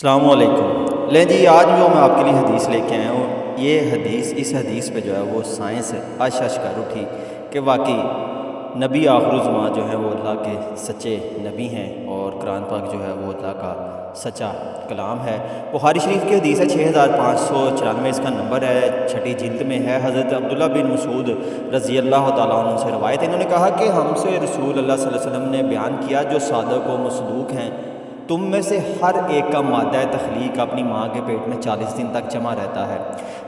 السلام علیکم۔ لیں جی، آج جو میں آپ کے لیے حدیث لے کے آیا ہوں، یہ حدیث اس حدیث پہ جو ہے وہ سائنس اش کر اٹھی کہ واقعی نبی آخر الزمان جو ہے وہ اللہ کے سچے نبی ہیں اور قرآن پاک جو ہے وہ اللہ کا سچا کلام ہے۔ بخاری شریف کی حدیث ہے 6594، اس کا نمبر ہے، چھٹی جلد میں ہے۔ حضرت عبداللہ بن مسعود رضی اللہ تعالیٰ عنہ سے روایت ہے، انہوں نے کہا کہ ہم سے رسول اللہ صلی اللہ علیہ وسلم نے بیان کیا، جو صادق و مصدوق ہیں، تم میں سے ہر ایک کا مادہ تخلیق اپنی ماں کے پیٹ میں 40 دن تک جمع رہتا ہے،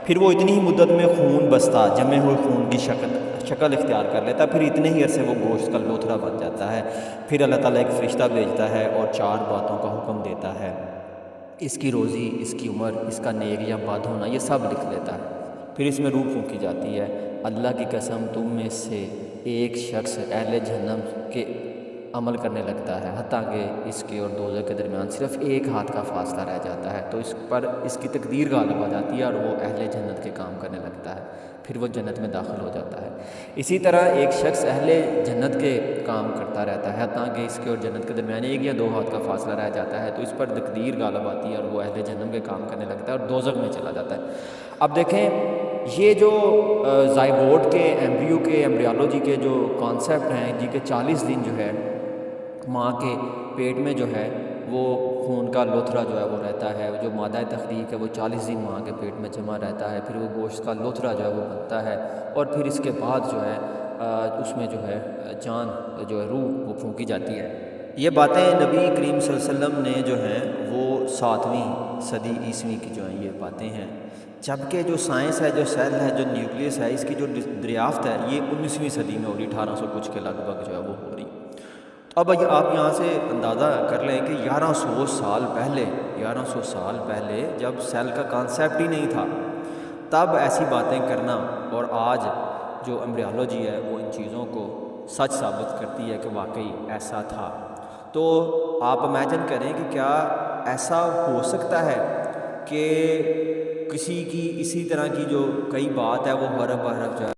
پھر وہ اتنی ہی مدت میں خون بستہ جمے ہوئے خون کی شکل اختیار کر لیتا ہے، پھر اتنے ہی عرصے وہ گوشت کا لوتھڑا بن جاتا ہے، پھر اللہ تعالیٰ ایک فرشتہ بھیجتا ہے اور 4 باتوں کا حکم دیتا ہے، اس کی روزی، اس کی عمر، اس کا نیک یا بد ہونا، یہ سب لکھ لیتا ہے۔ پھر اس میں روح پھونکی جاتی ہے، اللہ کی قسم تم میں سے ایک شخص اہل جہنم کے عمل کرنے لگتا ہے، حتیٰ کہ اس کے اور دوزخ کے درمیان صرف ایک ہاتھ کا فاصلہ رہ جاتا ہے، تو اس پر اس کی تقدیر غالب آ جاتی ہے اور وہ اہل جنت کے کام کرنے لگتا ہے، پھر وہ جنت میں داخل ہو جاتا ہے۔ اسی طرح ایک شخص اہل جنت کے کام کرتا رہتا ہے، حتیٰ کہ اس کے اور جنت کے درمیان 1 یا 2 ہاتھ کا فاصلہ رہ جاتا ہے، تو اس پر تقدیر غالب آتی ہے اور وہ اہل جنت کے کام کرنے لگتا ہے اور دوزخ میں چلا جاتا ہے۔ اب دیکھیں، یہ جو زائگوٹ کے ایمبریو کے ایمبریالوجی کے جو کانسیپٹ ہیں جی کہ 40 دن جو ہے ماں کے پیٹ میں جو ہے وہ خون کا لوتھڑا جو ہے وہ رہتا ہے، جو مادہ تخلیق ہے وہ 40 دن ماں کے پیٹ میں جمع رہتا ہے، پھر وہ گوشت کا لوتھڑا جو ہے وہ بنتا ہے، اور پھر اس کے بعد جو ہے اس میں جو ہے جان جو ہے روح وہ پھونکی جاتی ہے۔ یہ باتیں نبی کریم صلی اللہ علیہ وسلم نے جو ہیں وہ 7ویں صدی عیسوی کی جو ہیں یہ باتیں ہیں، جبکہ جو سائنس ہے، جو سیل ہے، جو نیوکلیس ہے، اس کی جو دریافت ہے یہ 19ویں صدی میں ہو رہی، 1800 کچھ کے لگ بھگ جو ہے وہ ہو رہی۔ اب آپ یہاں سے اندازہ کر لیں کہ 1100 سال پہلے جب سیل کا کانسیپٹ ہی نہیں تھا، تب ایسی باتیں کرنا، اور آج جو ایمبریالوجی ہے وہ ان چیزوں کو سچ ثابت کرتی ہے کہ واقعی ایسا تھا، تو آپ امیجن کریں کہ کیا ایسا ہو سکتا ہے کہ کسی کی اسی طرح کی جو کئی بات ہے وہ حرف بحرف جو ہے